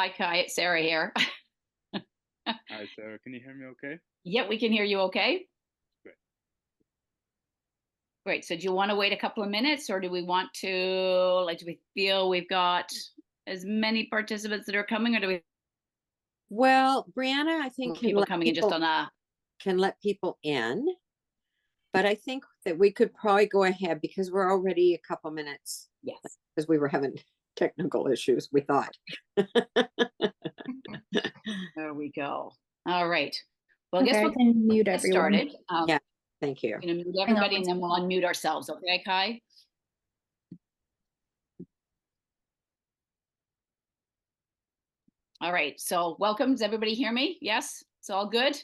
Hi, Kai. It's Sarah here. Hi, Sarah. Can you hear me okay? Yeah, we can hear you okay. Great. Great. So do you want to wait a couple of minutes or do we want to, do we feel we've got as many participants that are coming or do we Well, Brianna, I think have people coming in just on a, can let people in, but I think that we could probably go ahead because we're already a couple minutes yes. because we were having technical issues, we thought. There we go. All right. Well, I guess Okay, I we'll can mute get everyone. started. Yeah, thank you. I'm going to mute Hang on everybody one and then second. we'll unmute ourselves. Okay, Kai? All right. So welcome. Does everybody hear me? Yes? It's all good?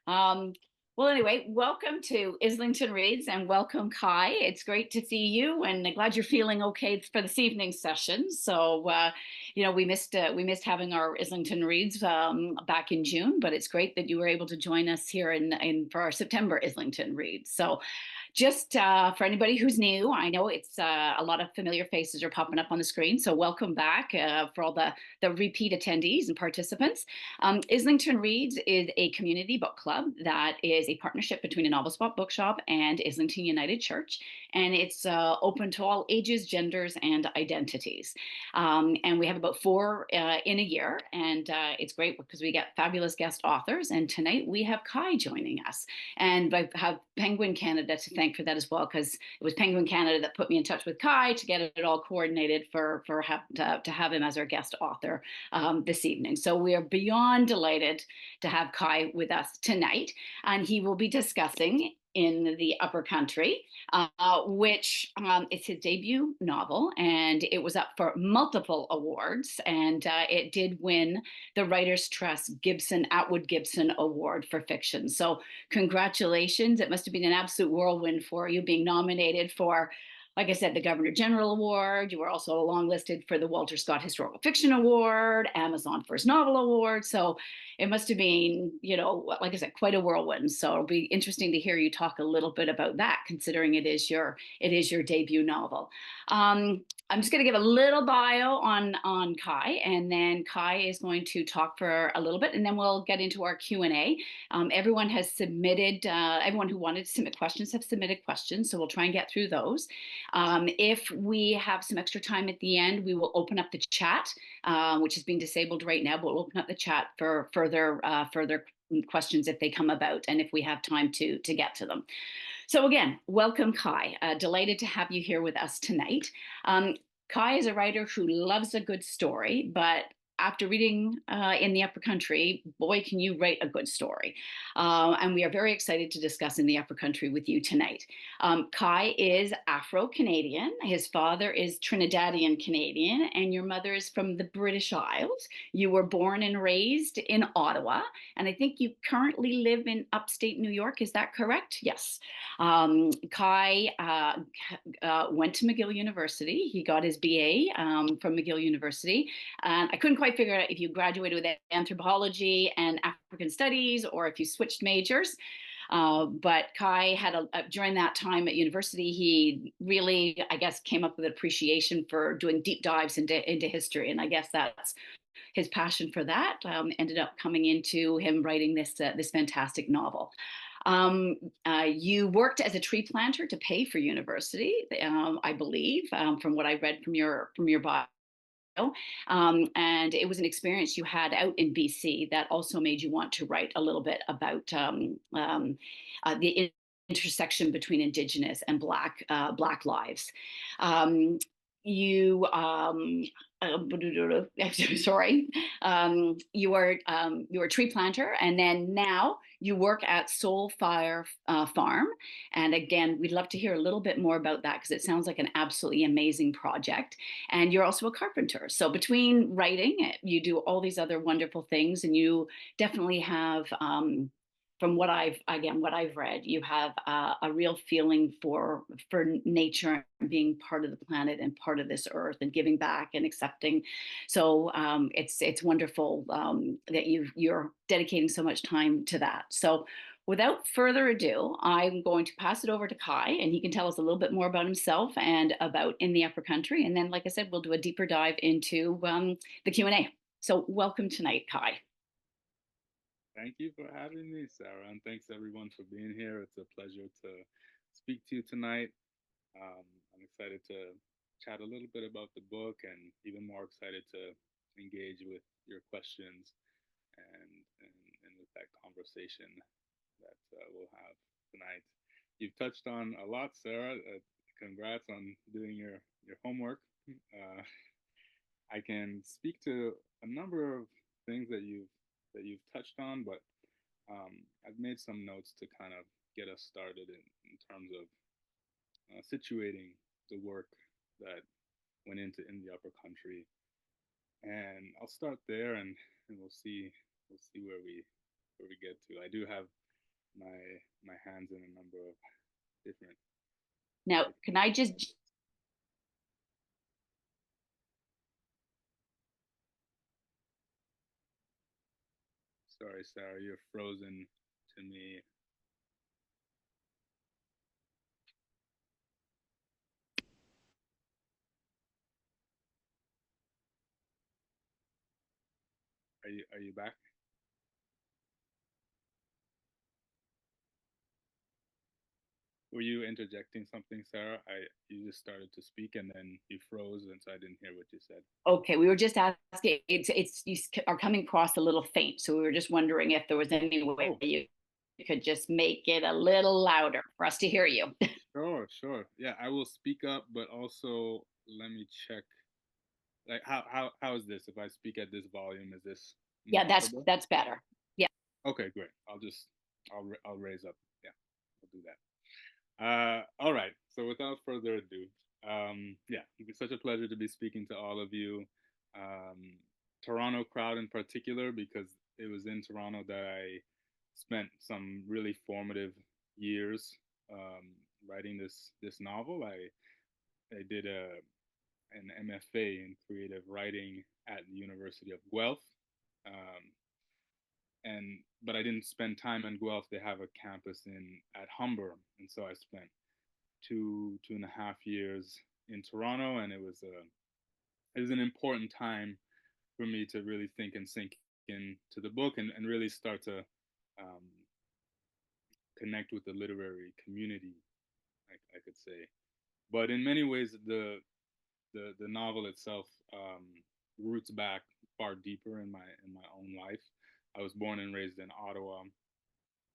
Um, well, anyway, welcome to Islington Reads and welcome, Kai. It's great to see you, and I'm glad you're feeling okay for this evening's session. So, we missed having our Islington Reads back in June, but it's great that you were able to join us here in for our September Islington Reads. So, just for anybody who's new, I know it's a lot of familiar faces are popping up on the screen. So welcome back for all the repeat attendees and participants. Islington Reads is a community book club that is a partnership between a Novel Spot Bookshop and Islington United Church. And it's open to all ages, genders, and identities. And we have about four in a year. And it's great because we get fabulous guest authors. And tonight we have Kai joining us. And I have Penguin Canada to thank for that as well, because it was Penguin Canada that put me in touch with Kai to get it all coordinated to have him as our guest author this evening. So we are beyond delighted to have Kai with us tonight, and he will be discussing In the Upper Country, which is his debut novel, and it was up for multiple awards, and it did win the Writers' Trust Atwood Gibson Award for Fiction. So congratulations. It must have been an absolute whirlwind for you being nominated for, like I said, the Governor General Award. You were also long listed for the Walter Scott Historical Fiction Award, Amazon First Novel Award. So it must have been, like I said, quite a whirlwind. So it'll be interesting to hear you talk a little bit about that, considering it is your debut novel. I'm just going to give a little bio on Kai, and then Kai is going to talk for a little bit, and then we'll get into our Q&A. Everyone has submitted, everyone who wanted to submit questions have submitted questions, so we'll try and get through those. If we have some extra time at the end, we will open up the chat, which is being disabled right now, but we'll open up the chat for further questions if they come about and if we have time to get to them. So again, welcome, Kai. Delighted to have you here with us tonight. Kai is a writer who loves a good story, but after reading In the Upper Country, boy, can you write a good story. And we are very excited to discuss In the Upper Country with you tonight. Kai is Afro-Canadian. His father is Trinidadian Canadian, and your mother is from the British Isles. You were born and raised in Ottawa, and I think you currently live in upstate New York. Is that correct? Yes. Kai went to McGill University. He got his BA from McGill University. And I couldn't quite figure out if you graduated with anthropology and African studies or if you switched majors. But Kai had during that time at university, he really, I guess, came up with an appreciation for doing deep dives into history. And I guess that's his passion for that ended up coming into him writing this fantastic novel. You worked as a tree planter to pay for university, I believe, from what I read from your bio. And it was an experience you had out in BC that also made you want to write a little bit about the intersection between Indigenous and Black lives. You sorry, you were a tree planter, and then now you work at Soul Fire Farm. And again, we'd love to hear a little bit more about that because it sounds like an absolutely amazing project. And you're also a carpenter. So between writing, you do all these other wonderful things, and you definitely have, from what I've read, you have a real feeling for nature and being part of the planet and part of this earth and giving back and accepting. So it's wonderful that you're dedicating so much time to that. So without further ado, I'm going to pass it over to Kai, and he can tell us a little bit more about himself and about In the Upper Country. And then, like I said, we'll do a deeper dive into the Q&A. So welcome tonight, Kai. Thank you for having me, Sarah, and thanks everyone for being here. It's a pleasure to speak to you tonight. Um, I'm excited to chat a little bit about the book, and even more excited to engage with your questions and with that conversation that we'll have tonight. You've touched on a lot, Sarah. Congrats on doing your homework. I can speak to a number of things that you've touched on, but I've made some notes to kind of get us started in terms of situating the work that went into In the Upper Country, and I'll start there, and we'll see where we get to. I do have my my hands in a number of different Now, different can I just documents. Sorry, Sarah, you're frozen to me. Are you back? Were you interjecting something, Sarah? I You just started to speak and then you froze, and so I didn't hear what you said. okay, we were just asking, it's you are coming across a little faint, so we were just wondering if there was any way Oh, you could just make it a little louder for us to hear you. sure, sure. Yeah, I will speak up, but also let me check. Like, how is this? If I speak at this volume, is this more Yeah, audible? that's better. Yeah. Okay, great. I'll raise up. Yeah, I'll do that. All right. So without further ado, yeah, it's such a pleasure to be speaking to all of you, um, Toronto crowd in particular, because it was in Toronto that I spent some really formative years um, writing this novel. I did an MFA in creative writing at the University of Guelph. Um, and but I didn't spend time in Guelph. They have a campus in at Humber, and so I spent 2.5 years in Toronto, and it was an important time for me to really think and sink into the book and really start to um, connect with the literary community, I could say. But in many ways, the novel itself roots back far deeper in my own life. I was born and raised in Ottawa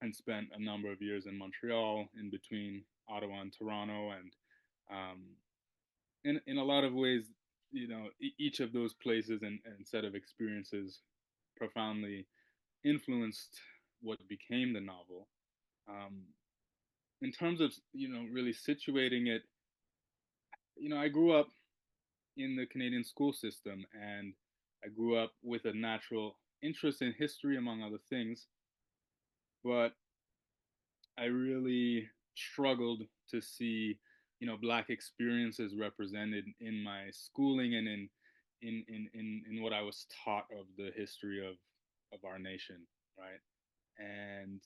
and spent a number of years in Montreal in between Ottawa and Toronto, and um, in a lot of ways, each of those places and set of experiences profoundly influenced what became the novel. Um, in terms of really situating it, I grew up in the Canadian school system, and I grew up with a natural interest in history, among other things. But I really struggled to see, Black experiences represented in my schooling and in what I was taught of the history of our nation, right? And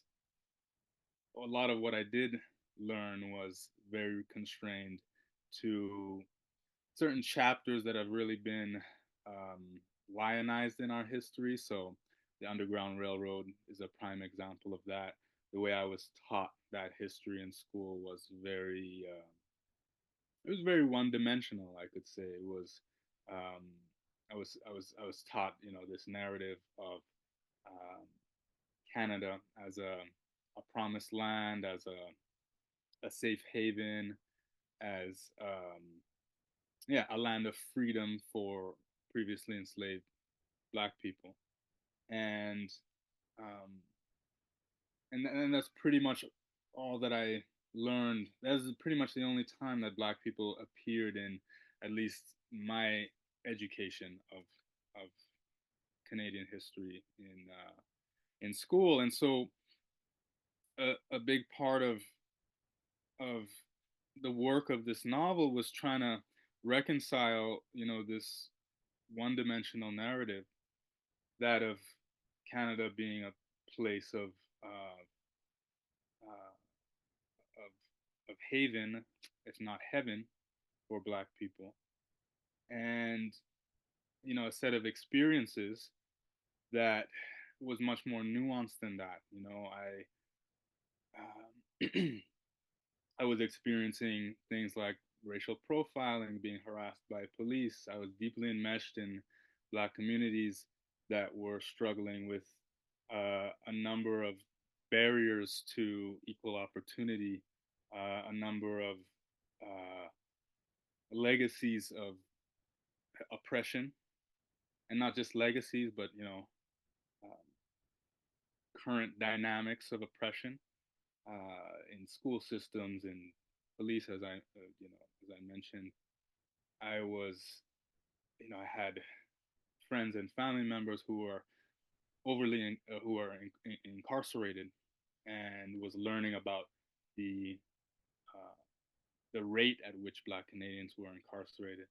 a lot of what I did learn was very constrained to certain chapters that have really been lionized in our history. So the Underground Railroad is a prime example of that. The way I was taught that history in school was it was very one dimensional. I could say it was. Um, I was taught this narrative of um, Canada as a promised land, as a safe haven, as yeah, a land of freedom for previously enslaved Black people, and um, and that's pretty much all that I learned. That's pretty much the only time that Black people appeared in, at least my education of Canadian history in school, and so a big part of the work of this novel was trying to reconcile, this one-dimensional narrative, that of Canada being a place uh, of haven, if not heaven, for Black people, and a set of experiences that was much more nuanced than that. I was experiencing things like racial profiling, being harassed by police. I was deeply enmeshed in Black communities that were struggling with a number of barriers to equal opportunity, a number of uh, legacies of oppression, and not just legacies, but um, current dynamics of oppression in school systems and police, as I mentioned. I was, I had friends and family members who are who are incarcerated, and was learning about the uh, the rate at which Black Canadians were incarcerated.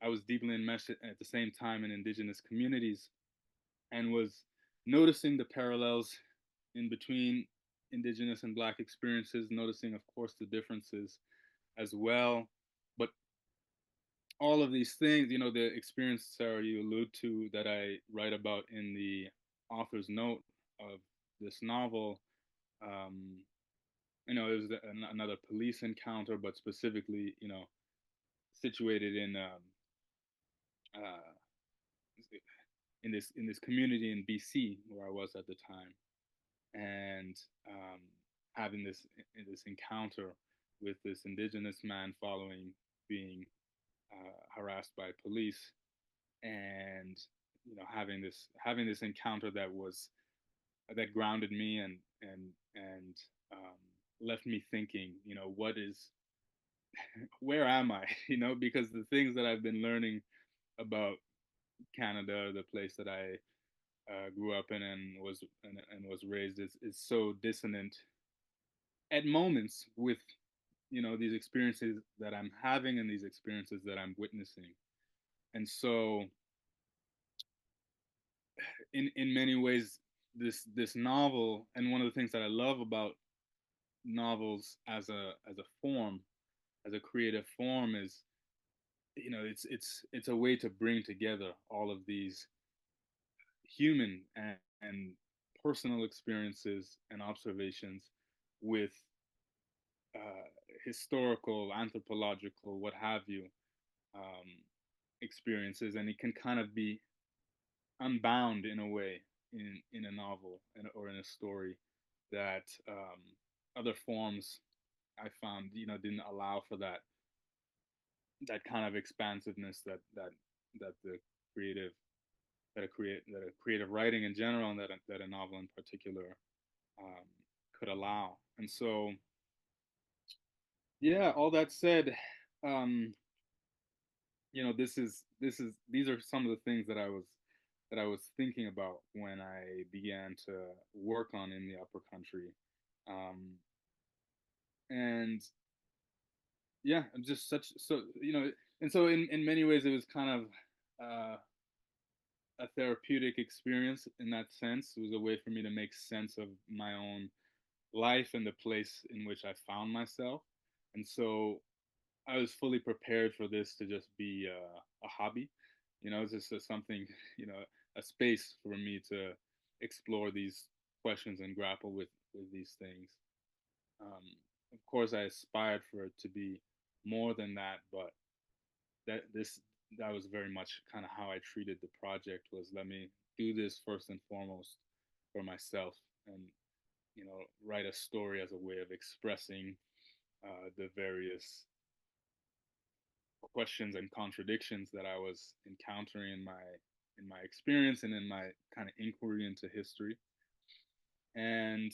I was deeply enmeshed at the same time in Indigenous communities, and was noticing the parallels in between Indigenous and Black experiences, noticing, of course, the differences as well. But all of these things, the experience, Sarah, you allude to, that I write about in the author's note of this novel, um, it was another police encounter, but specifically, situated uh, in this community in BC where I was at the time, and having this encounter with this Indigenous man following being harassed by police, and having this encounter that grounded me, and left me thinking, what is where am I? Because the things that I've been learning about Canada, the place that I grew up in and was raised, is so dissonant at moments with these experiences that I'm having and these experiences that I'm witnessing. And so, in many ways, this novel, and one of the things that I love about novels as a form, as a creative form, is it's a way to bring together all of these human and personal experiences and observations with uh, historical, anthropological, what have you, um, experiences, and it can kind of be unbound in a way in a novel or in a story that other forms I found didn't allow for that kind of expansiveness that the creative that a creative writing in general, and that a novel in particular um, could allow. And so, yeah, all that said, um, these are some of the things that I was thinking about when I began to work on In the Upper Country, um, and yeah, I'm just such so and so in many ways it was kind of a therapeutic experience in that sense. It was a way for me to make sense of my own life and the place in which I found myself. And so I was fully prepared for this to just be a hobby. It's just something, you know, a space for me to explore these questions and grapple with these things. Um, of course, I aspired for it to be more than that, but that this that was very much kind of how I treated the project, was let me do this first and foremost for myself, and write a story as a way of expressing the various questions and contradictions that I was encountering in my experience and in my kind of inquiry into history. And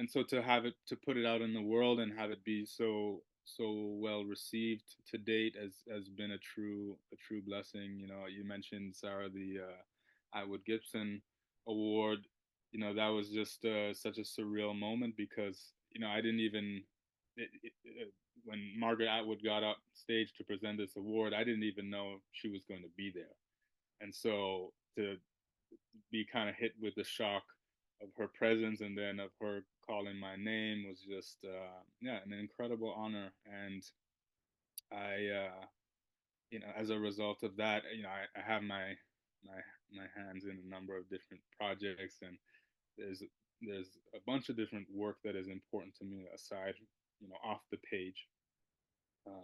so to put it out in the world and have it be so well received to date has been a true blessing. You mentioned, Sarah, the Atwood Gibson Award. That was just such a surreal moment, because I didn't even when Margaret Atwood got up stage to present this award, I didn't even know she was going to be there. And so to be kind of hit with the shock of her presence, and then of her calling my name, was just yeah, an incredible honor. And I as a result of that, I have my my hands in a number of different projects, and there's there's a bunch of different work that is important to me aside, off the page. Um,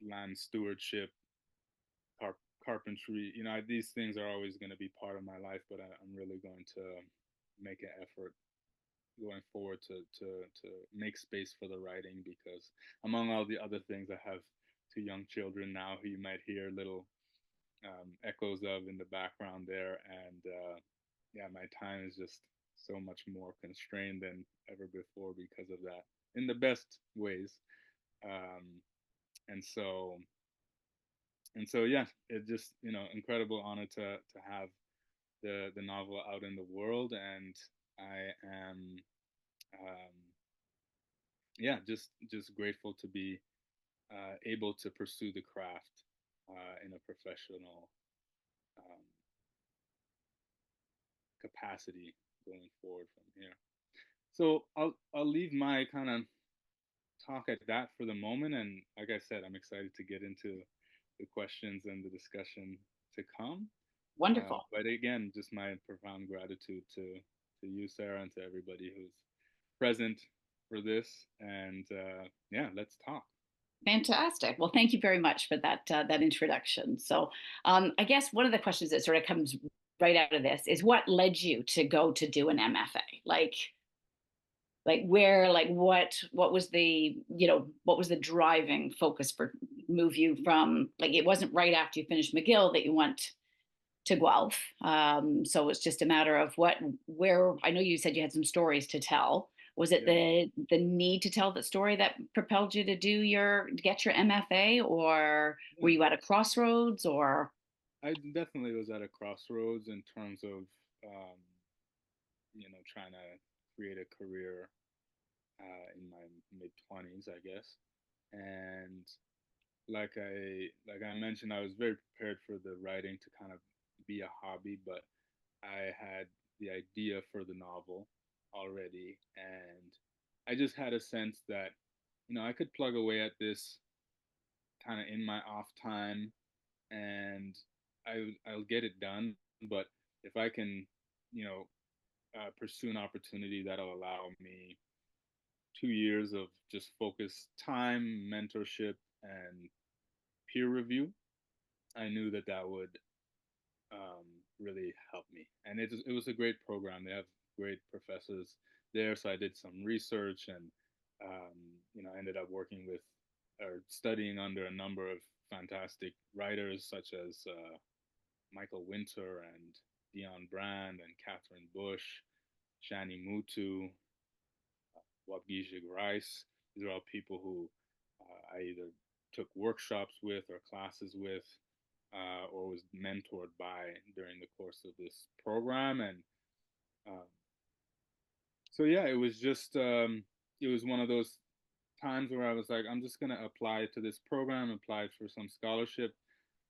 Land stewardship, carpentry. These things are always going to be part of my life, but I'm really going to make an effort going forward to make space for the writing, because among all the other things, I have two young children now who you might hear little echoes of in the background there, and yeah, my time is just so much more constrained than ever before because of that, in the best ways. um, and so yeah, it's just incredible honor to have the novel out in the world, and I am um, yeah, just grateful to be able to pursue the craft in a professional um, capacity going forward from here. So I'll leave my kind of talk at that for the moment, and like I said, I'm excited to get into the questions and the discussion to come. Wonderful. But again, just my profound gratitude to you, Sarah, and to everybody who's present for this. And yeah, let's talk. Fantastic. Well, thank you very much for that introduction. So, I guess one of the questions that sort of comes right out of this is what led you to go to do an MFA? Like where, like what was the, what was the driving focus for move you from, like, it wasn't right after you finished McGill that you went to Guelph. So it's just a matter of where. I know you said you had some stories to tell. Was it Yeah. the need to tell the story that propelled you to get your MFA, or were Yeah. you at a crossroads, or? I definitely was at a crossroads in terms of, trying to create a career in my mid 20s, I guess. And like I mentioned, I was very prepared for the writing to kind of be a hobby, but I had the idea for the novel already, and I just had a sense that I could plug away at this kind of in my off time, and I'll get it done. But if I can, you know, pursue an opportunity that'll allow me 2 years of just focused time, mentorship, and peer review, I knew that that would um, really helped me. And it was a great program. They have great professors there. So I did some research, and, ended up working with or studying under a number of fantastic writers such as Michael Winter and Dion Brand and Catherine Bush, Shani Mutu, Wabgijig Rice. These are all people who I either took workshops with or classes with, or was mentored by during the course of this program. And um, so, yeah, it was just, it was one of those times where I was like, I'm just going to apply to this program, apply for some scholarship.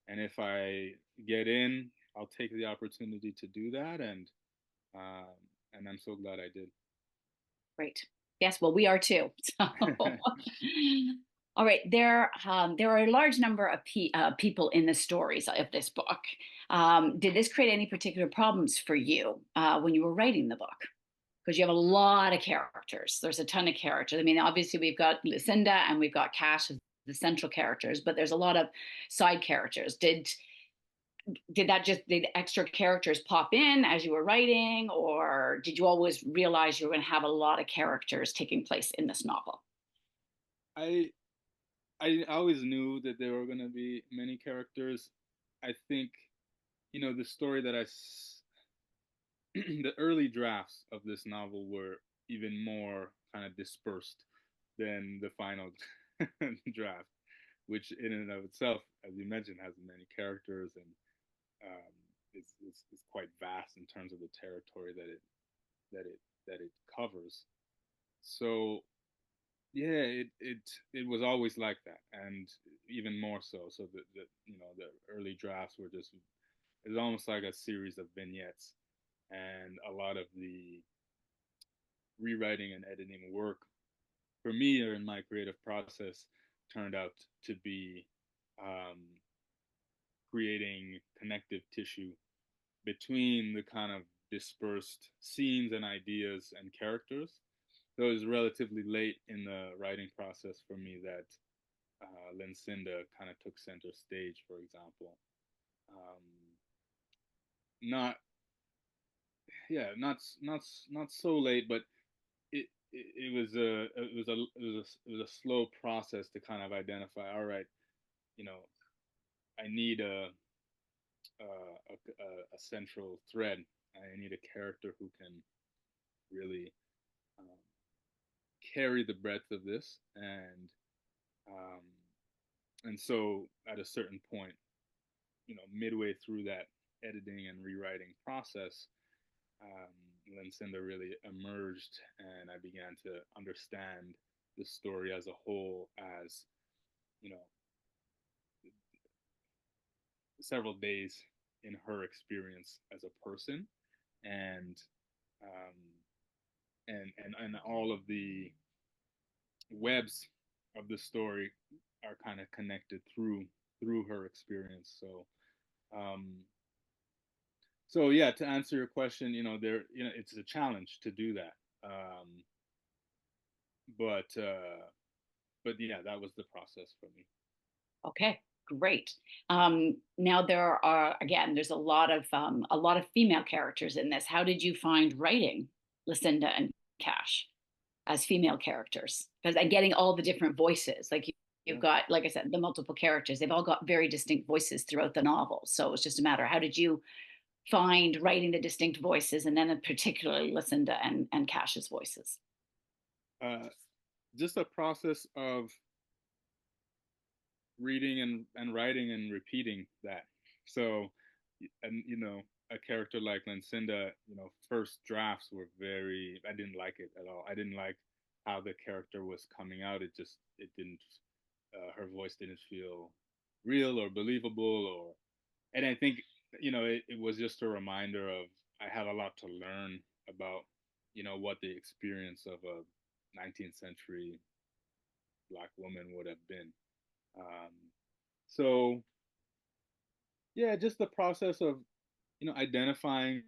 And if I get in, I'll take the opportunity to do that. Um, and I'm so glad I did. Great. Yes, well, we are too. So, all right. There are a large number of people in the stories of this book. Did this create any particular problems for you when you were writing the book? Because you have a lot of characters. There's a ton of characters. I mean, obviously we've got Lucinda and we've got Cash as the central characters, but there's a lot of side characters. Did extra characters pop in as you were writing, or did you always realize you were going to have a lot of characters taking place in this novel? I I always knew that there were going to be many characters. I think, the story the early drafts of this novel were even more kind of dispersed than the final draft, which in and of itself, as you mentioned, has many characters, and is quite vast in terms of the territory that it that it covers. So yeah, it was always like that, and even more so. So the early drafts were just, it's almost like a series of vignettes, and a lot of the rewriting and editing work for me or in my creative process turned out to be um, creating connective tissue between the kind of dispersed scenes and ideas and characters. So it was relatively late in the writing process for me that Lincinda kind of took center stage, for example. Um, not, yeah, not so late, but it was a slow process to kind of identify. All right, you know, I need a central thread. I need a character who can really um, carry the breadth of this, um, and so at a certain point, midway through that editing and rewriting process, Lincinda really emerged, and I began to understand the story as a whole as you know several days in her experience as a person, and um, and all of the webs of the story are kind of connected through her experience. Um, so yeah, to answer your question, it's a challenge to do that. But but yeah, that was the process for me. Okay, great. Now there are again, there's a lot of female characters in this. How did you find writing Lucinda and Cash as female characters? Because and getting all the different voices, like you've Yeah. got, like I said, the multiple characters. They've all got very distinct voices throughout the novel. So it's just a matter. How did you find writing the distinct voices, and then particularly Lucinda and Cash's voices? Uh, just a process of reading and writing and repeating that. So, and a character like Lincinda, first drafts were I didn't like it at all. I didn't like how the character was coming out. It didn't, her voice didn't feel real or believable, and I think, it was just a reminder of, I had a lot to learn about, what the experience of a 19th century Black woman would have been. Um, so yeah, just the process of identifying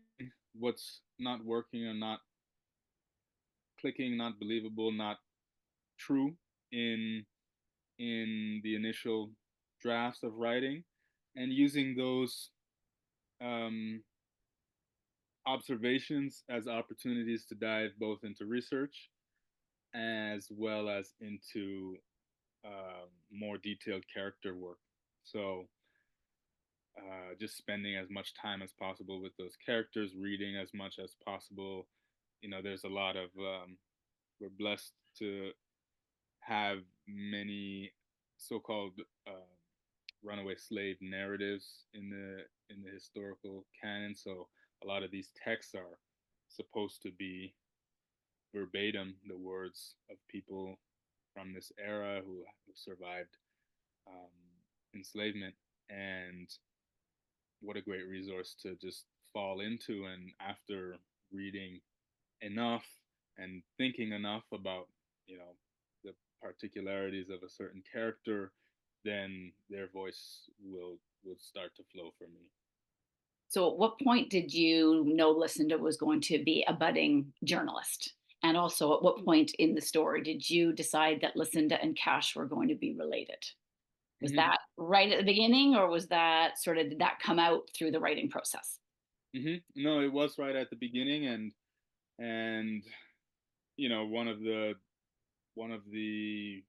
what's not working or not clicking, not believable, not true in the initial drafts of writing, and using those um, observations as opportunities to dive both into research as well as into more detailed character work. So just spending as much time as possible with those characters, reading as much as possible. There's a lot of we're blessed to have many so-called runaway slave narratives in the historical canon. So a lot of these texts are supposed to be verbatim the words of people from this era who survived um, enslavement, and what a great resource to just fall into. And after reading enough and thinking enough about, the particularities of a certain character, then their voice will start to flow for me. So, at what point did you know Lucinda was going to be a budding journalist? And also, at what point in the story did you decide that Lucinda and Cash were going to be related? Was Mm-hmm. that right at the beginning, or was that did that come out through the writing process? Mm-hmm. No, it was right at the beginning, and one of the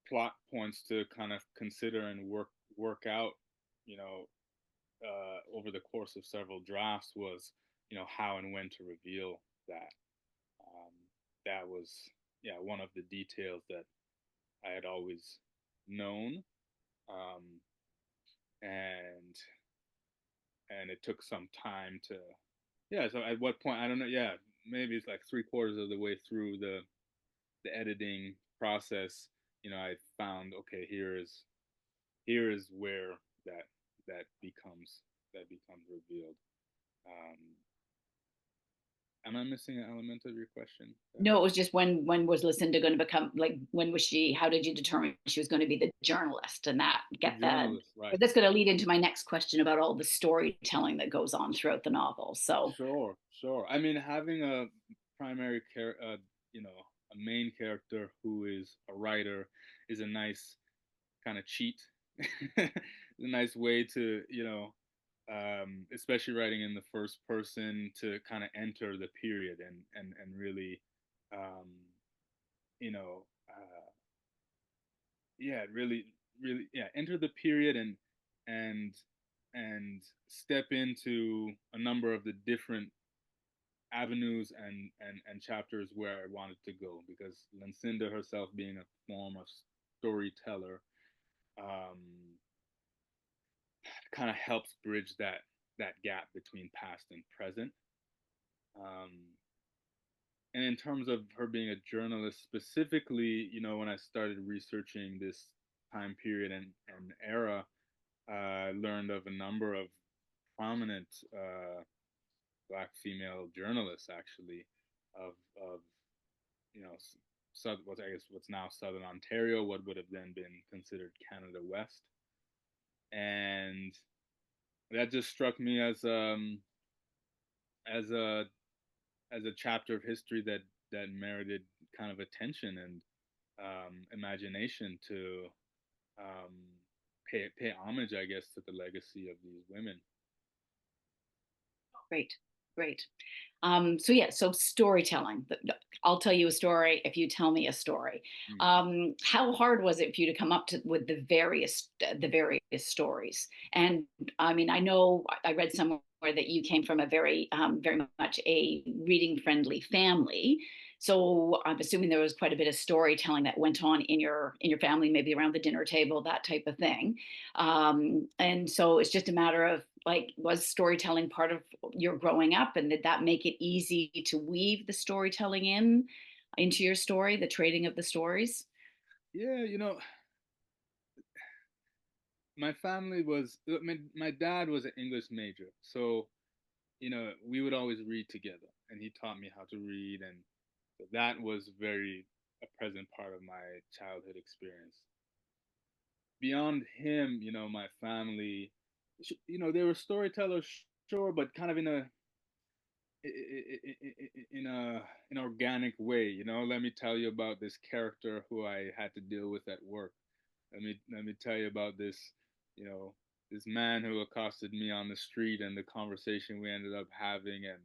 plot points to kind of consider and work out, you know, over the course of several drafts was, how and when to reveal that. Um, that was, yeah, one of the details that I had always known, um, and it took some time to, yeah. So at what point, I don't know. Yeah, maybe it's like three-quarters of the way through the editing process. I found, okay, here is where that that becomes revealed. Um, Am I missing an element of your question? No, it was just when was Lucinda going to become, like, when was she, how did you determine she was going to be the journalist, and that The get that? journalist, right? But that's going to lead into my next question about all the storytelling that goes on throughout the novel. So Sure, sure. I mean, having a primary you know, a main character who is a writer is a nice kind of cheat. A nice way to, especially writing in the first person, to kind of enter the period and really, um, you know, yeah, really, yeah, enter the period and and step into a number of the different avenues and chapters where I wanted to go, because Lucinda herself being a form of storyteller, um, kind of helps bridge that gap between past and present. Um, and in terms of her being a journalist specifically, when I started researching this time period and era, I learned of a number of prominent black female journalists, actually, of what I guess what's now Southern Ontario, what would have then been considered Canada West, and that just struck me as a as a chapter of history that merited kind of attention and imagination to um, pay homage, I guess, to the legacy of these women. great, great. So yeah, so storytelling. I'll tell you a story if you tell me a story. Mm. How hard was it for you to come up with the various stories? And I mean, I know I read somewhere that you came from a very much a reading friendly family. So I'm assuming there was quite a bit of storytelling that went on in your family, maybe around the dinner table, that type of thing. And so it's just a matter of, like, was storytelling part of your growing up, and did that make it easy to weave the storytelling into your story, the trading of the stories? Yeah, my family was my dad was an English major, so we would always read together, and he taught me how to read, and so that was very a present part of my childhood experience. Beyond him, my family, they were storytellers, sure, but kind of in a an organic way. Let me tell you about this character who I had to deal with at work. Let me tell you about you know, this man who accosted me on the street, and the conversation we ended up having, and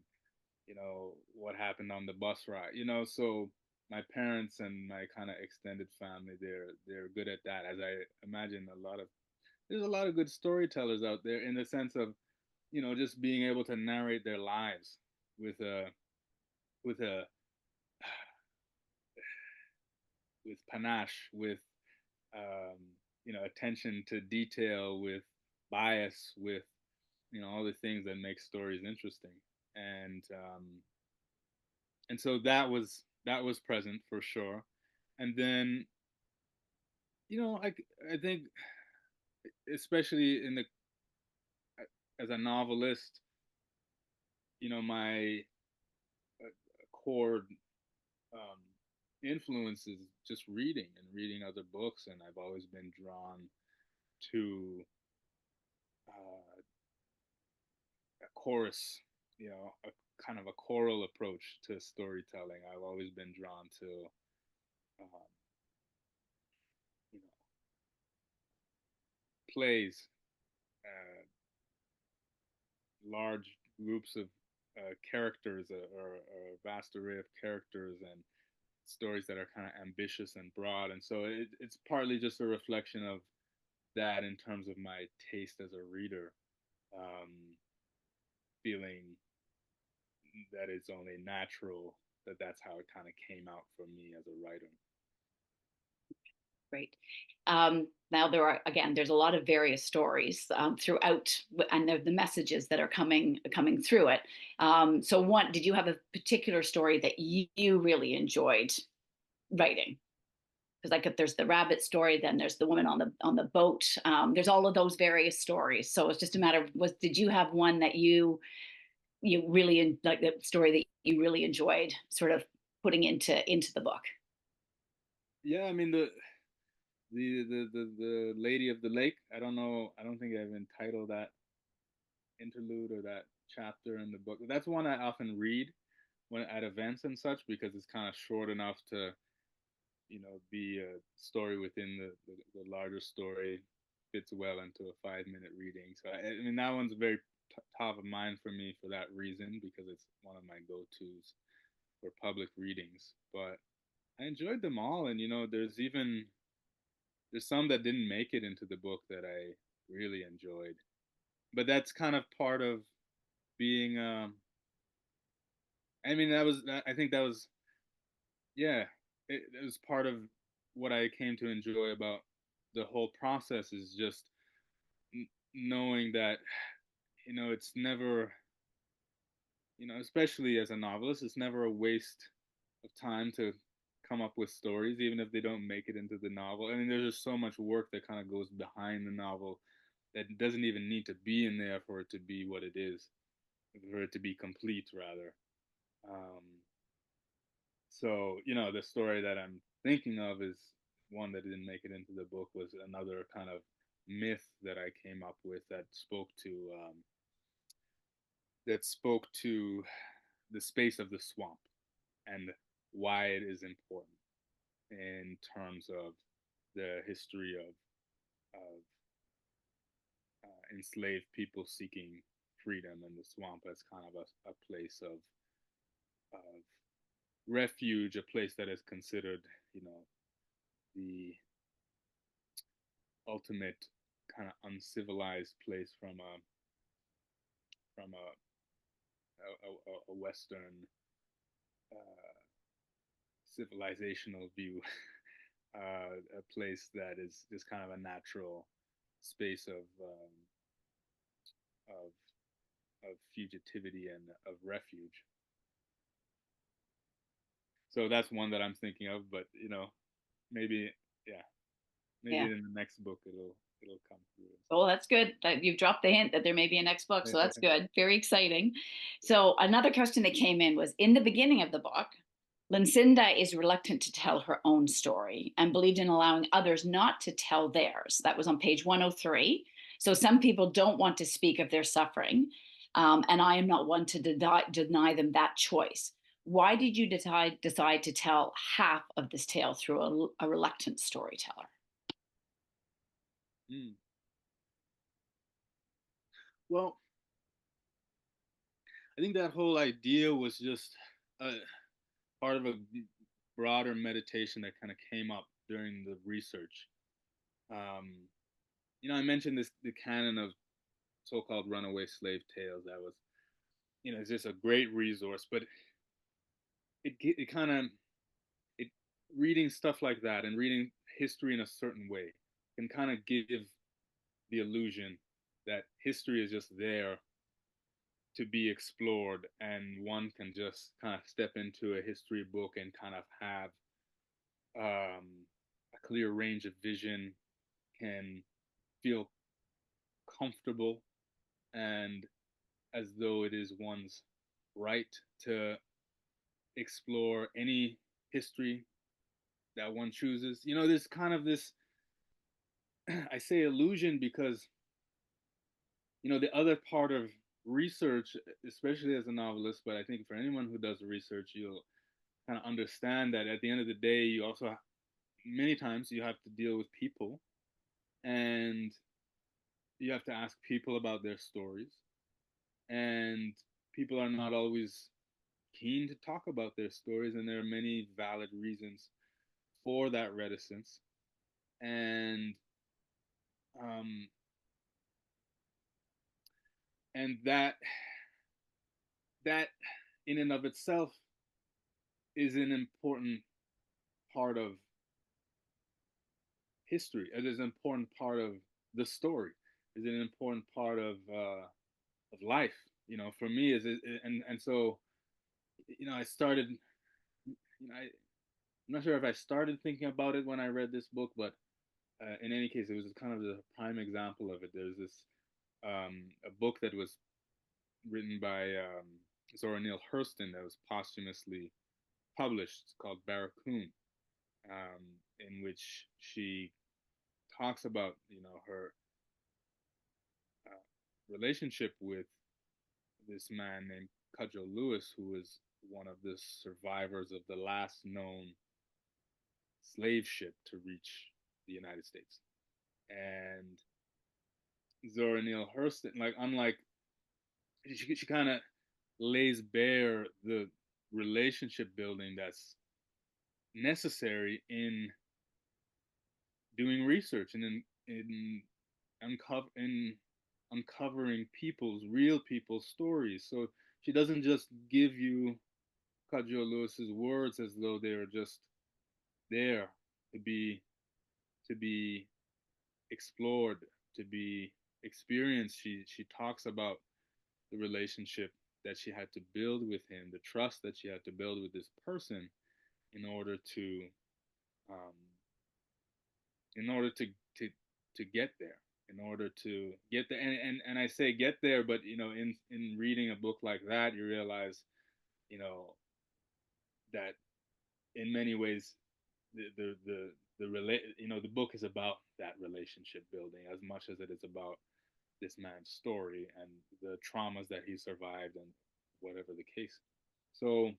what happened on the bus ride. So my parents and my kind of extended family, they're good at that. As I imagine, there's a lot of good storytellers out there, in the sense of just being able to narrate their lives with a with a with panache, with um, attention to detail, with bias, with all the things that make stories interesting. And um, and so that was present for sure. And then I think, especially as a novelist, my core um, influence is just reading and reading other books, and I've always been drawn to uh, a chorus, a kind of a choral approach to storytelling. I've always been drawn to um, you know plays, uh, large groups of characters, or a vast array of characters, and stories that are kind of ambitious and broad. And so it's partly just a reflection of that, in terms of my taste as a reader, um, feeling that it's only natural that that's how it kind of came out for me as a writer. Great. Now there's a lot of various stories throughout, and the messages that are coming through it. So, did you have a particular story that you really enjoyed writing? Because, like, if there's the rabbit story, then there's the woman on the boat. There's all of those various stories. So it's just a matter of, did you have one that you you really like the story that you really enjoyed sort of putting into the book? Yeah, I mean the Lady of the Lake. I don't know. I don't think I've entitled that interlude or that chapter in the book. That's one I often read when at events and such because it's kind of short enough to be a story within the larger story. Fits well into a 5 minute reading. So I mean that one's very top of mind for me for that reason because it's one of my go-tos for public readings. But I enjoyed them all, and there's some that didn't make it into the book that I really enjoyed. But that's kind of part of being. I mean, I think that was yeah. It was part of what I came to enjoy about the whole process is just knowing that it's never especially as a novelist, it's never a waste of time to come up with stories, even if they don't make it into the novel. I mean, there's just so much work that kind of goes behind the novel that doesn't even need to be in there for it to be what it is, for it to be complete, rather. Um, so, the story that I'm thinking of is one that didn't make it into the book, was another kind of myth that I came up with that spoke to the space of the swamp and why it is important in terms of the history of enslaved people seeking freedom, and the swamp as kind of a place of refuge, a place that is considered, the ultimate kind of uncivilized place from a Western uh, civilizational view, a place that is just kind of a natural space of of fugitivity and of refuge. So that's one that I'm thinking of, but maybe yeah, maybe Yeah. in the next book it'll come through. Oh, that's good that you've dropped the hint that there may be a next book. So that's Yeah. good. Very exciting. So another question that came in was in the beginning of the book, Lucinda is reluctant to tell her own story and believed in allowing others not to tell theirs. That was on page 103. So some people don't want to speak of their suffering, and I am not one to deny them that choice. Why did you decide to tell half of this tale through a reluctant storyteller? Mm. Well, I think that whole idea was just a part of a broader meditation that kind of came up during the research. Um, I mentioned the canon of so-called runaway slave tales. That was, it's just a great resource, but it kind of it reading stuff like that and reading history in a certain way can kind of give the illusion that history is just there to be explored, and one can just kind of step into a history book and kind of have a clear range of vision, can feel comfortable, and as though it is one's right to explore any history that one chooses. There's kind of this, I say illusion because, the other part of research, especially as a novelist, but I think for anyone who does research, you'll kind of understand that at the end of the day, you also, many times, you have to deal with people, and you have to ask people about their stories, and people are not always keen to talk about their stories, and there are many valid reasons for that reticence. And um, and that in and of itself is an important part of history. It is an important part of the story. Is an important part of life. For me is it, and so I started. I'm not sure if I started thinking about it when I read this book, but in any case, it was kind of the prime example of it. There's this a book that was written by Zora Neale Hurston that was posthumously published. It's called Barracoon, in which she talks about her relationship with this man named Cudgel Lewis, who was one of the survivors of the last known slave ship to reach the United States. And Zora Neale Hurston, like unlike she kind of lays bare the relationship building that's necessary in doing research and in uncovering real people's stories. So she doesn't just give you Cudgel Lewis's words as though they are just there to be explored, to be experienced. She talks about the relationship that she had to build with him, the trust that she had to build with this person in order to um, in order to get there, in order to get there. And I say get there, but in reading a book like that, you realize you know that in many ways the book is about that relationship building as much as it is about this man's story and the traumas that he survived and whatever the case. So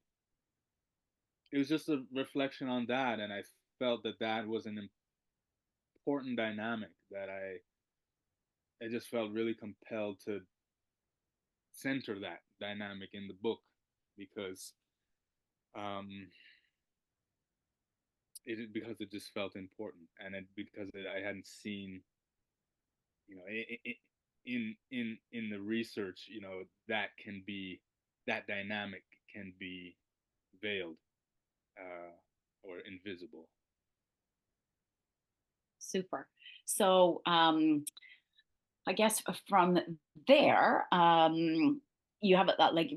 it was just a reflection on that, and I felt that that was an important dynamic that I just felt really compelled to center that dynamic in the book because um, it just felt important, and because I hadn't seen you know in the research that can be that dynamic can be veiled or invisible. Super. So I guess from there, you have like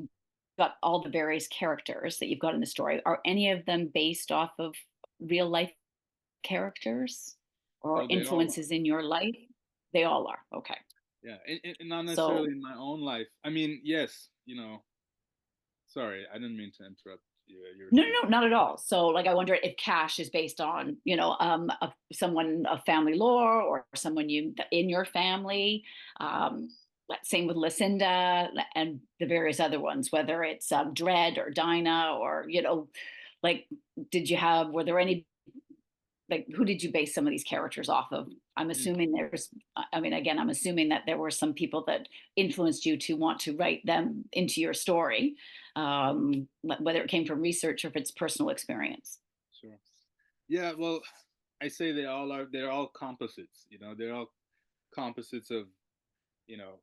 got all the various characters that you've got in the story. Are any of them based off of real life characters or Oh, they all are. influences in your life? They all are. Okay. Yeah, not necessarily So in my own life. I mean, yes, sorry, I didn't mean to interrupt you. no, no, no, not at all. So, like, I wonder if Cash is based on, someone of family lore or someone you in your family. Um, Same with Lucinda and the various other ones, whether it's Dread or Dinah or, like, were there any, like, who did you base some of these characters off of? I'm Mm, assuming again, I'm assuming that there were some people that influenced you to want to write them into your story, whether it came from research or if it's personal experience. sure. Yeah, well, I say they're all composites, they're all composites of, you know,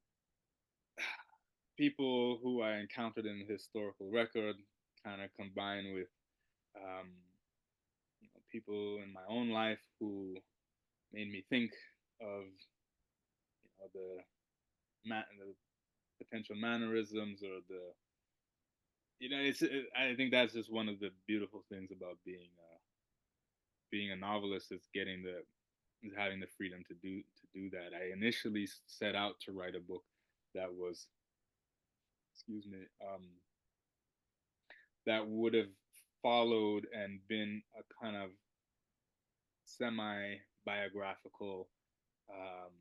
people who I encountered in the historical record, kind of combined with um, people in my own life who made me think of the potential mannerisms or I think that's just one of the beautiful things about being a novelist is having the freedom to do that. I initially set out to write a book that was, excuse me, that would have followed and been a kind of semi biographical um,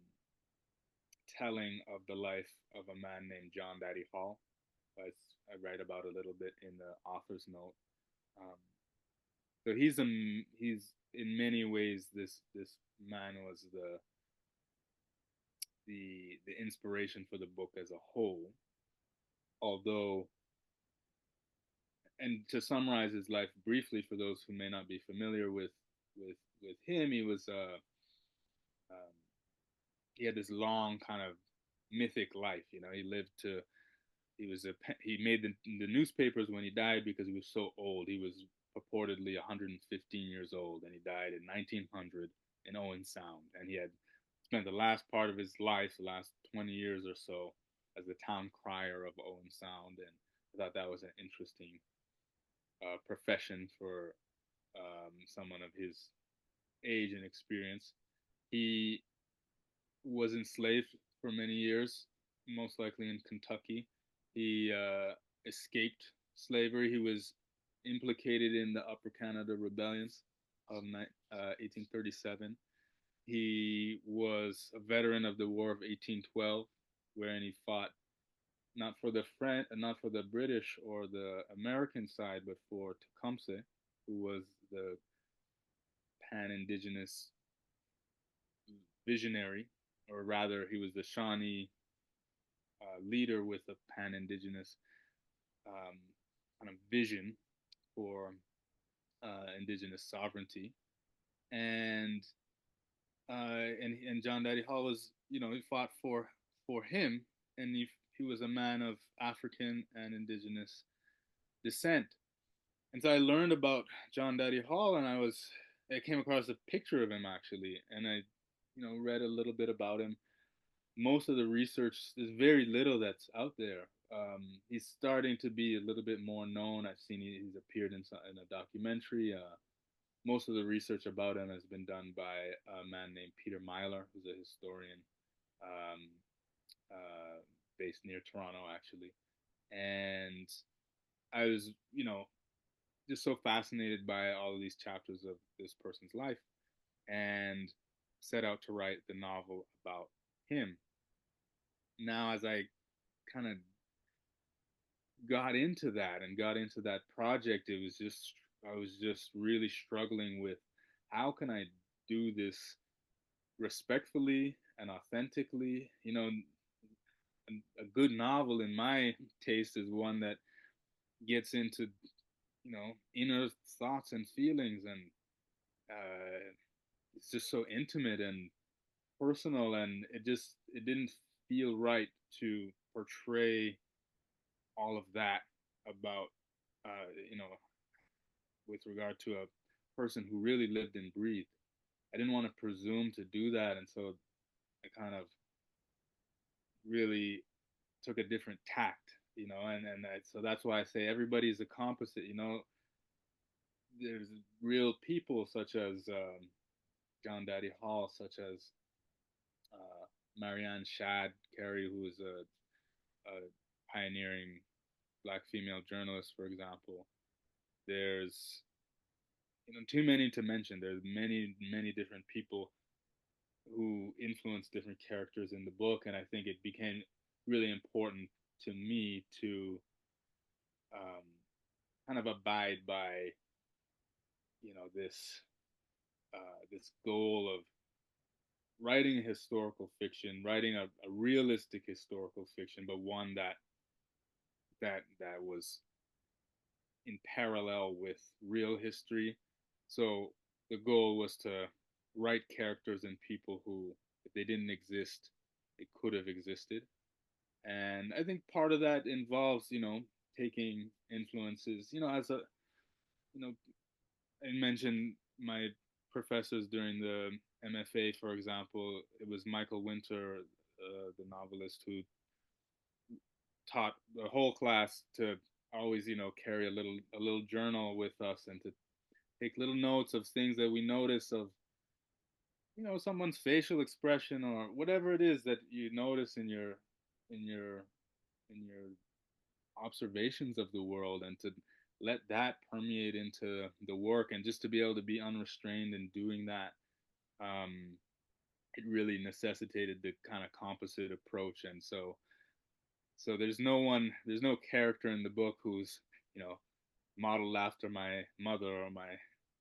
telling of the life of a man named John Daddy Hall. I write about a little bit in the author's note. Um, so he's in many ways this man was the inspiration for the book as a whole. Although, and to summarize his life briefly for those who may not be familiar with him, um, he had this long kind of mythic life. He lived to he made the newspapers when he died because he was so old. He was purportedly 115 years old, and he died in 1900 in Owen Sound. And he had spent the last part of his life, the last 20 years or so, as the town crier of Owen Sound. And I thought that was an interesting profession for someone of his age and experience. He was enslaved for many years, most likely in Kentucky, He escaped slavery. He was implicated in the Upper Canada rebellions of 1837. He was a veteran of the War of 1812, wherein he fought not for the British or the American side, but for Tecumseh, who was the pan-indigenous visionary, or rather, he was the Shawnee leader with a pan-indigenous um, kind of vision for indigenous sovereignty. And and John Daddy Hall was, he fought for him, and he was a man of African and indigenous descent. And so I learned about John Daddy Hall, and I came across a picture of him actually, and I, read a little bit about him. Most of the research, there's very little that's out there. He's starting to be a little bit more known. I've seen he's appeared in a documentary. Most of the research about him has been done by a man named Peter Myler, who's a historian um, based near Toronto, actually. And I was, just so fascinated by all of these chapters of this person's life, and set out to write the novel about him. Now, as I kind of got into that project, I was just really struggling with how can I do this respectfully and authentically. A good novel in my taste is one that gets into inner thoughts and feelings, and it's just so intimate and personal, and it didn't feel right to portray all of that about uh, you know with regard to a person who really lived and breathed. I didn't want to presume to do that, and so I kind of really took a different tact, so that's why I say everybody's a composite. There's real people such as John Daddy Hall, such as Marianne Shad Carey, who is a pioneering black female journalist, for example. There's too many to mention. There's many different people who influenced different characters in the book, and I think it became really important to me to um, kind of abide by this goal of writing a historical fiction, writing a realistic historical fiction, but one that was in parallel with real history. So the goal was to write characters and people who, if they didn't exist, they could have existed. And I think part of that involves, taking influences, as you know, I mentioned my professors during the MFA, for example. It was Michael Winter, the novelist, who taught the whole class to always, carry a little journal with us, and to take little notes of things that we notice, of someone's facial expression, or whatever it is that you notice in your in your observations of the world, and to let that permeate into the work, and just to be able to be unrestrained in doing that. um, it really necessitated the kind of composite approach. And so there's no character in the book who's modeled after my mother or my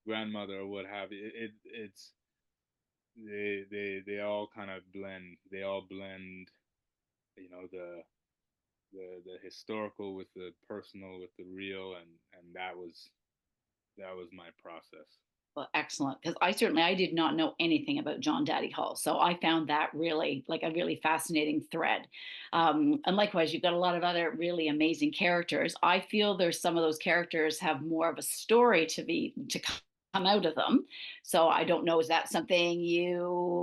grandmother or what have you. It's they all kind of blend. They all blend, you know, the historical with the personal with the real, and that was my process. Well, excellent. Because I did not know anything about John Daddy Hall. So I found that really like a really fascinating thread. And likewise, you've got a lot of other really amazing characters. I feel there's some of those characters have more of a story to come out of them. So I don't know, is that something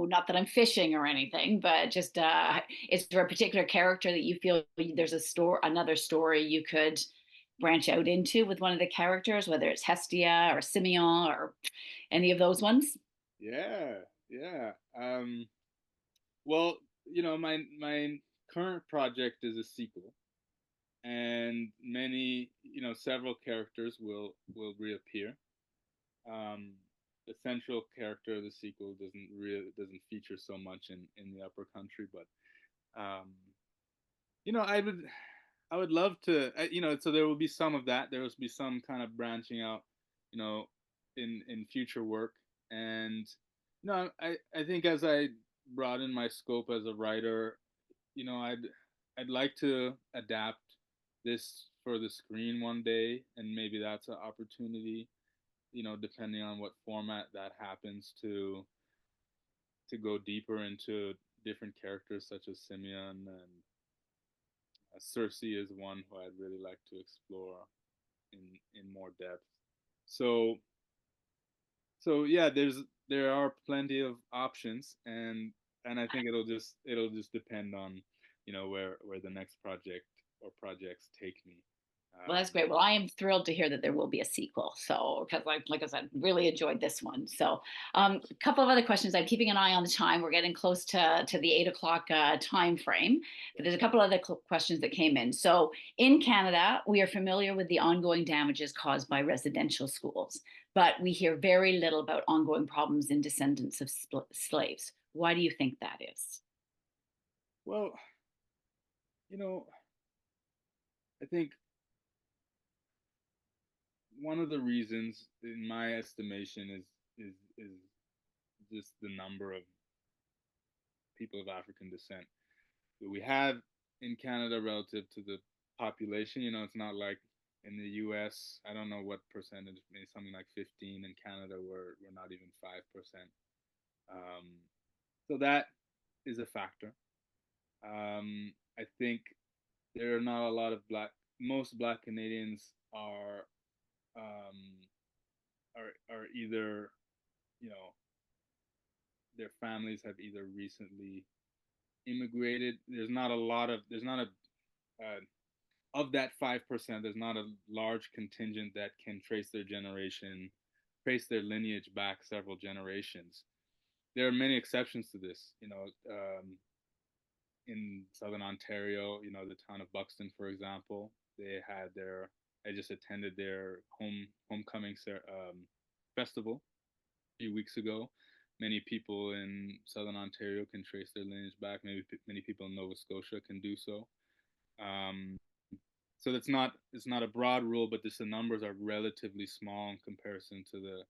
not that I'm fishing or anything, but just is there a particular character that you feel there's another story you could branch out into with one of the characters, whether it's Hestia or Simeon or any of those ones? Yeah, yeah. Well, my current project is a sequel. and many, several characters will reappear. Um, the central character of the sequel doesn't feature so much in the Upper Country, but um, you know, I would I would love to, so there will be some of that. There will be some kind of branching out, you know, in future work, and I think as I broaden my scope as a writer, I'd like to adapt this for the screen one day, and maybe that's an opportunity, depending on what format that happens, to go deeper into different characters such as Simeon, and Cersei is one who I'd really like to explore in more depth. So yeah, there are plenty of options, and I think it'll just depend on, where the next project or projects take me. Well, that's Um, great. Well, I am thrilled to hear that there will be a sequel. So, because like I said, really enjoyed this one. So, a couple of other questions. I'm keeping an eye on the time. We're getting close to the 8 o'clock time frame, but there's a couple other questions that came in. So, in Canada, we are familiar with the ongoing damages caused by residential schools, but we hear very little about ongoing problems in descendants of slaves. Why do you think that is? well, you know, I think one of the reasons, in my estimation, is just the number of people of African descent that we have in Canada relative to the population. It's not like in the U.S. I don't know what percentage, maybe something like 15. In Canada, we're not even 5%. So that is a factor. I think there are not a lot of black. Most Black Canadians um, are either, you know their families have either recently immigrated. There's not a of that 5%, there's not a large contingent that can trace their lineage back several generations. There are many exceptions to this. In Southern Ontario, the town of Buxton, for example, I just attended their homecoming festival a few weeks ago. Many people in Southern Ontario can trace their lineage back. Maybe many people in Nova Scotia can do so. Um, so it's not a broad rule, but just the numbers are relatively small in comparison to the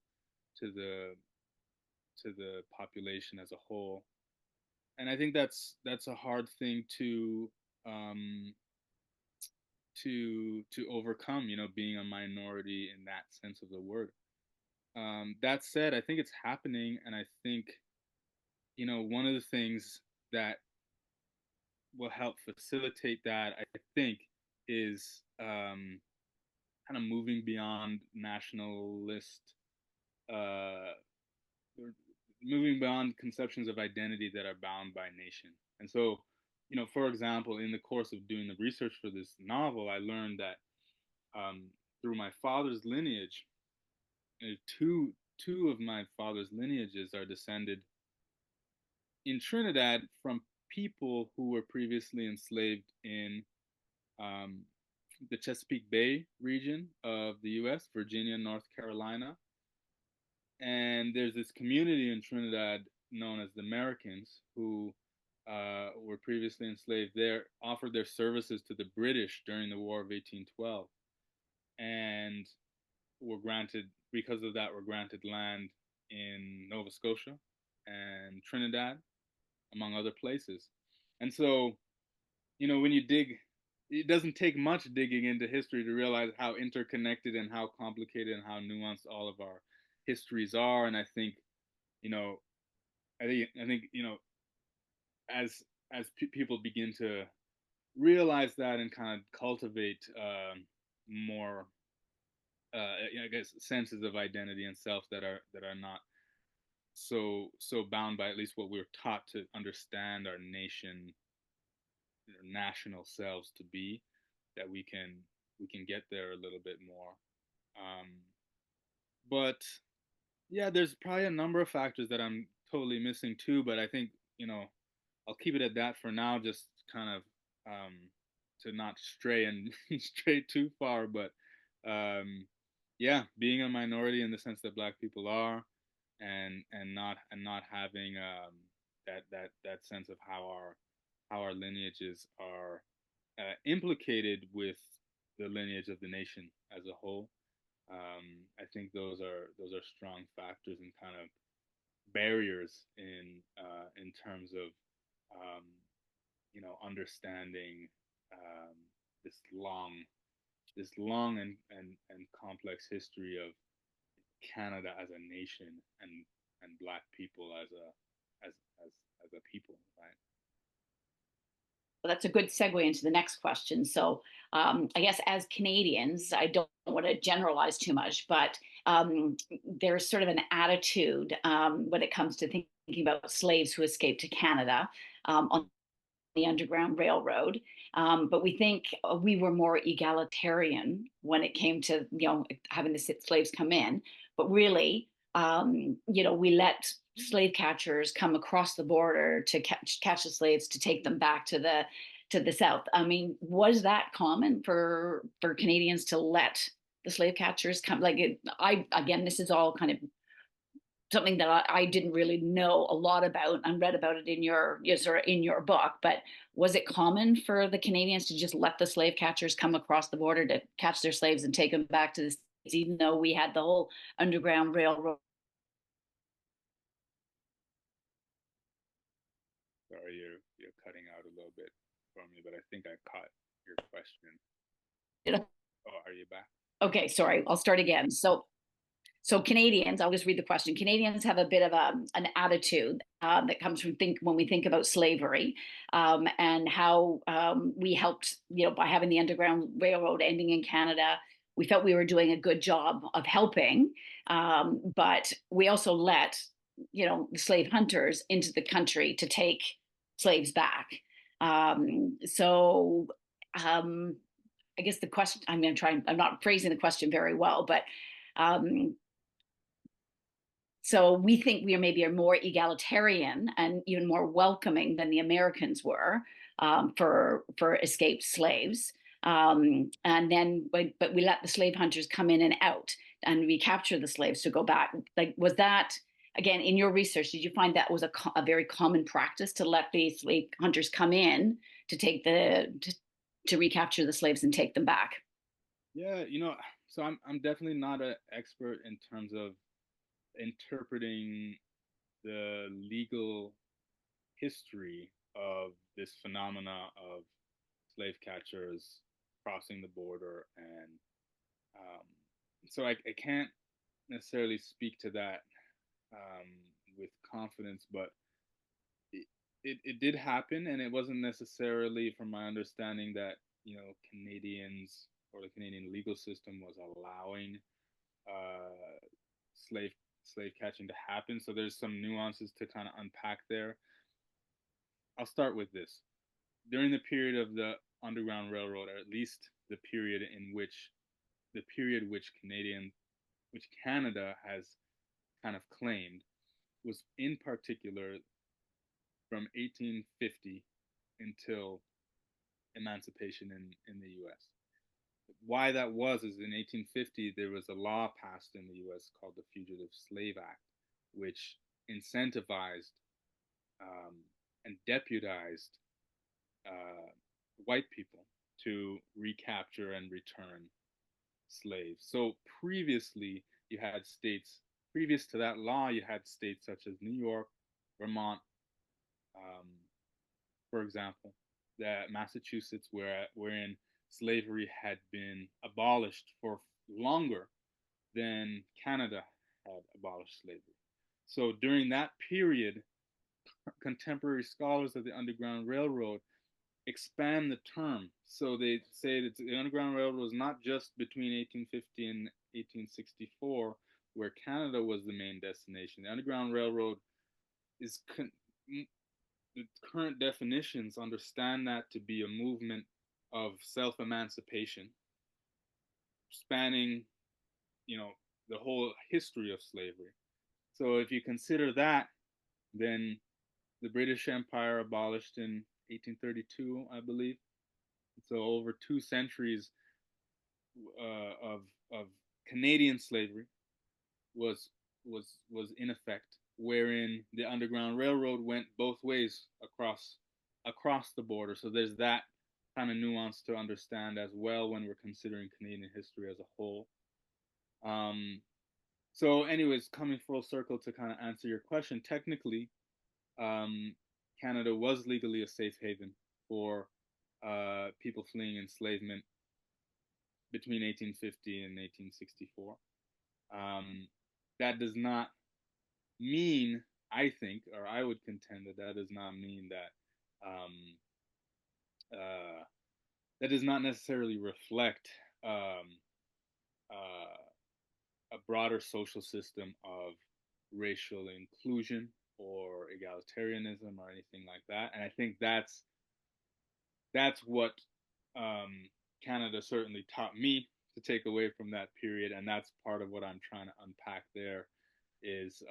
to the population as a whole. And I think that's a hard thing um, to overcome. Being a minority in that sense of the word. That said, I think it's happening, and I think one of the things that will help facilitate that, I think, is kind of moving beyond nationalist, uh, moving beyond conceptions of identity that are bound by nation. And so, for example, in the course of doing the research for this novel, I learned that um, through my father's lineage, two of my father's lineages are descended in Trinidad from people who were previously enslaved in um, the Chesapeake Bay region of the U.S., Virginia, North Carolina. And there's this community in Trinidad known as the Americans who were previously enslaved there, offered their services to the British during the War of 1812, and because of that, were granted land in Nova Scotia and Trinidad, among other places. And so, when you dig, it doesn't take much digging into history to realize how interconnected and how complicated and how nuanced all of our histories are. And you know, I think, as people begin to realize that and kind of cultivate more, I guess, senses of identity and self that are not so bound by at least what we're taught to understand our national selves to be, that we can get there a little bit more. Um, but yeah, there's probably a number of factors that I'm totally missing too. But I think I'll keep it at that for now. Just kind of um, not stray and stray too far, but yeah, being a minority in the sense that Black people are, and not having that sense of how our lineages are implicated with the lineage of the nation as a whole. I think those are strong factors and kind of barriers in terms of um, understanding um, this long and complex history of Canada as a nation and Black people as as as a people, right? Well, that's a good segue into the next question. So, I guess as Canadians, I don't want to generalize too much, but there's sort of an attitude when it comes to thinking about slaves who escaped to Canada on the Underground Railroad. But we think we were more egalitarian when it came to having the slaves come in. But really, we let slave catchers come across the border to catch the slaves to take them back to the South. I mean, was that common for Canadians to let the slave catchers come? Like, I again, this is all kind of something that I didn't really know a lot about and read about it in your book. But was it common for the Canadians to just let the slave catchers come across the border to catch their slaves and take them back to the States, even though we had the whole Underground Railroad? Sorry, you're cutting out a little bit for me, but I think I caught your question. Oh, are you back? Okay, sorry, I'll start again. So Canadians, I'll just read the question. Canadians have a bit of an attitude that comes from when we think about slavery and how we helped, by having the Underground Railroad ending in Canada. We felt we were doing a good job of helping, but we also let, the slave hunters into the country to take slaves back. So I guess the question, I'm not phrasing the question very well, but um, so we think we are maybe more egalitarian and even more welcoming than the Americans were for escaped slaves. And then, but we let the slave hunters come in and out and recapture the slaves to go back. Like, was that again in your research? Did you find that was a very common practice to let the slave hunters come in to take to recapture the slaves and take them back? Yeah, so I'm definitely not an expert in terms of interpreting the legal history of this phenomena of slave catchers crossing the border, and um, so I can't necessarily speak to that um, with confidence, but it did happen, and it wasn't necessarily, from my understanding, that Canadians or the Canadian legal system was allowing uh, slave slave catching to happen. So there's some nuances to kind of unpack there. I'll start with this. During the period of the Underground Railroad, or at least the period which Canada has kind of claimed, was in particular from 1850 until emancipation in the U.S. Why that was is in 1850 there was a law passed in the U.S. called the Fugitive Slave Act, which incentivized and deputized white people to recapture and return slaves. So you had states previous to that law, you had states such as New York, Vermont, um, for example, that Massachusetts, wherein slavery had been abolished for longer than Canada had abolished slavery. So during that period, contemporary scholars of the Underground Railroad expand the term. So they say that the Underground Railroad was not just between 1850 and 1864, where Canada was the main destination. The Underground Railroad is the current definitions understand that to be a movement of self-emancipation spanning, the whole history of slavery. So if you consider that, then the British Empire abolished in 1832, I believe. So over 2 centuries of Canadian slavery was in effect, wherein the Underground Railroad went both ways across the border. So there's that kind of nuance to understand as well when we're considering Canadian history as a whole. So, anyways, coming full circle to kind of answer your question, technically, Canada was legally a safe haven for people fleeing enslavement between 1850 and 1864. That does not mean, I think, or I would contend that does not mean that does not necessarily reflect um, a broader social system of racial inclusion or egalitarianism or anything like that. And I think that's what Canada certainly taught me to take away from that period, and that's part of what I'm trying to unpack there. Is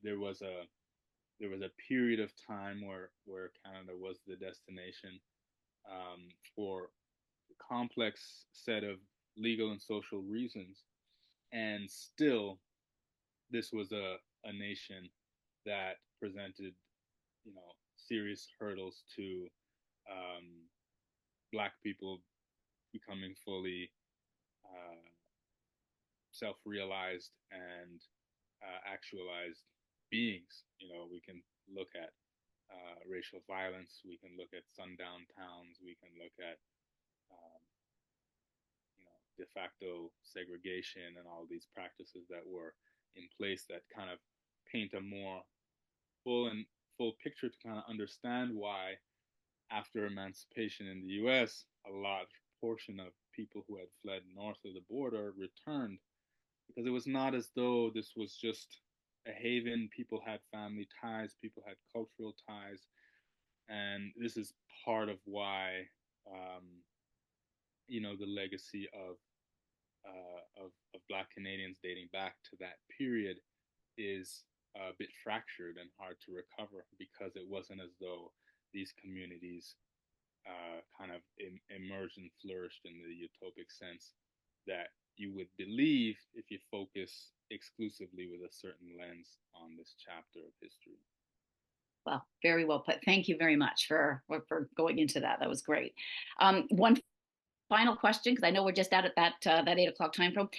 there was a period of time where Canada was the destination for a complex set of legal and social reasons, and still this was a nation that presented serious hurdles to um, black people becoming fully uh, self-realized and actualized beings. We can look at racial violence. We can look at sundown towns. We can look at um, de facto segregation and all these practices that were in place that kind of paint a more full picture to kind of understand why after emancipation in the US, a large portion of people who had fled north of the border returned, because it was not as though this was just a haven. People had family ties, people had cultural ties, and this is part of why the legacy of Black Canadians dating back to that period is a bit fractured and hard to recover, because it wasn't as though these communities kind of emerged and flourished in the utopic sense that you would believe if you focus exclusively with a certain lens on this chapter of history. Well, very well put. Thank you very much for going into that. That was great. One final question, because I know we're just out at that 8 o'clock time frame.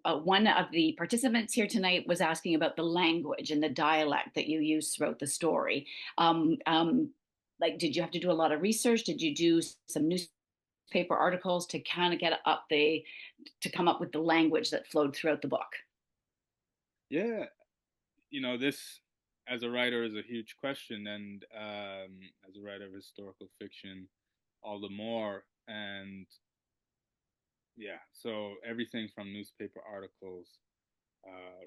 One of the participants here tonight was asking about the language and the dialect that you use throughout the story. Like, did you have to do a lot of research? Did you do some newspaper articles to kind of to come up with the language that flowed throughout the book? Yeah, this as a writer is a huge question, and as a writer of historical fiction, all the more. And yeah, so everything from newspaper articles,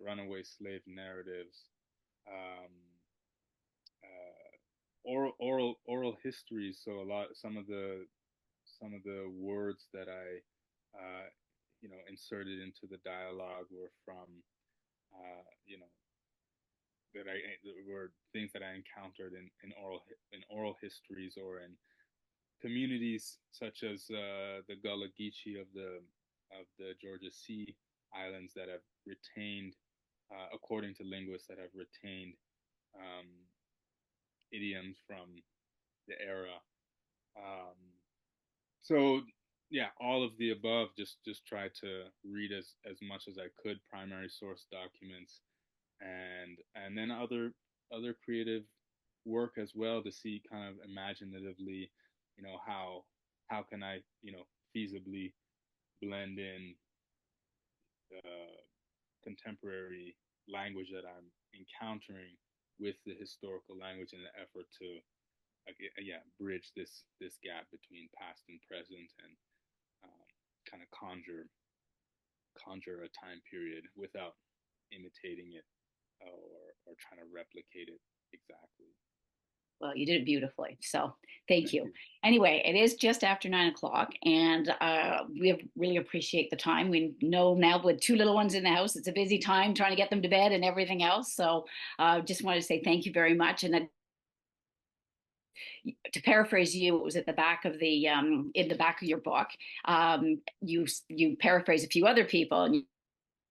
runaway slave narratives, um, oral histories. So some of the words that I inserted into the dialogue were from uh, you know that were things that I encountered in oral histories, or in communities such as the Gullah Geechee of the Georgia Sea Islands that have retained, according to linguists, that have retained um, idioms from the era. Um, so yeah, all of the above. Just try to read as much as I could primary source documents, and then other creative work as well, to see kind of imaginatively, how can I feasibly blend in uh, contemporary language that I'm encountering with the historical language in an effort to bridge this gap between past and present, and kind of conjure a time period without imitating it, or trying to replicate it exactly. Well, you did it beautifully. So thank Thank you. you. Anyway, it is just after 9 o'clock, and we really appreciate the time. We know now with two little ones in the house, it's a busy time trying to get them to bed and everything else. So just wanted to say thank you very much. And to paraphrase you, it was at the back of the in the back of your book. You paraphrase a few other people and you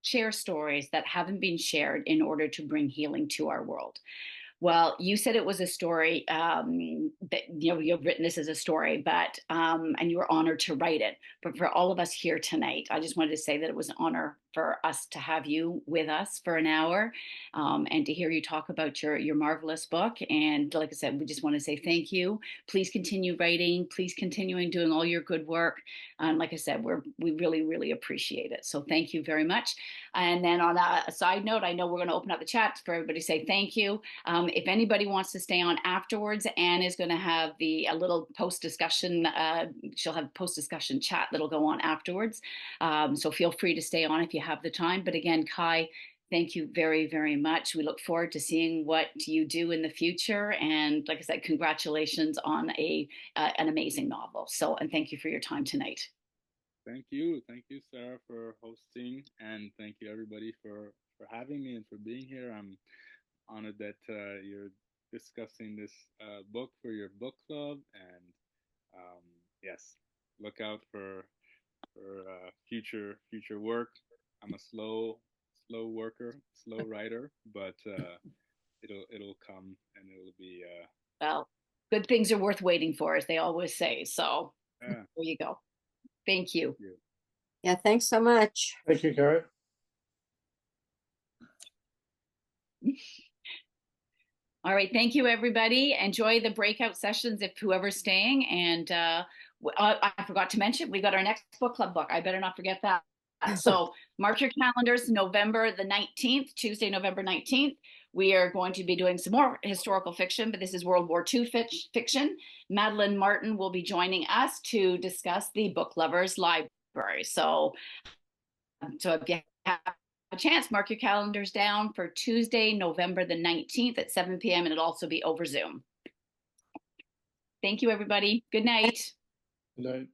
share stories that haven't been shared in order to bring healing to our world. Well, you said it was a story that you've written this as a story, but and you were honored to write it. But for all of us here tonight, I just wanted to say that it was an honor for us to have you with us for an hour and to hear you talk about your marvelous book. And like I said, we just want to say thank you. Please continue writing. Please continue doing all your good work. And like I said, we really, really appreciate it. So thank you very much. And then on a side note, I know we're going to open up the chat for everybody to say thank you. If anybody wants to stay on afterwards, Anne is going to have a little post discussion. She'll have post discussion chat that'll go on afterwards. So feel free to stay on if you have the time. But again, Kai, thank you very, very much. We look forward to seeing what you do in the future. And like I said, congratulations on an amazing novel. So, and thank you for your time tonight. Thank you, Sarah, for hosting, and thank you everybody for having me and for being here. I'm honored that you're discussing this book for your book club, and yes, look out for future work. I'm a slow worker, slow writer, but it'll come and it'll be. Well, good things are worth waiting for, as they always say. So Yeah. there you go. Thank you. Yeah, thanks so much. Thank you, Karen. All right. Thank you, everybody. Enjoy the breakout sessions if whoever's staying. And I forgot to mention, we got our next book club book. I better not forget that. So mark your calendars, November the 19th, Tuesday, November 19th. We are going to be doing some more historical fiction, but this is World War II fiction. Madeline Martin will be joining us to discuss the Book Lovers Library. So if you have a chance, mark your calendars down for Tuesday, November the 19th at 7 p.m. and it'll also be over Zoom. Thank you, everybody. Good night. Good night.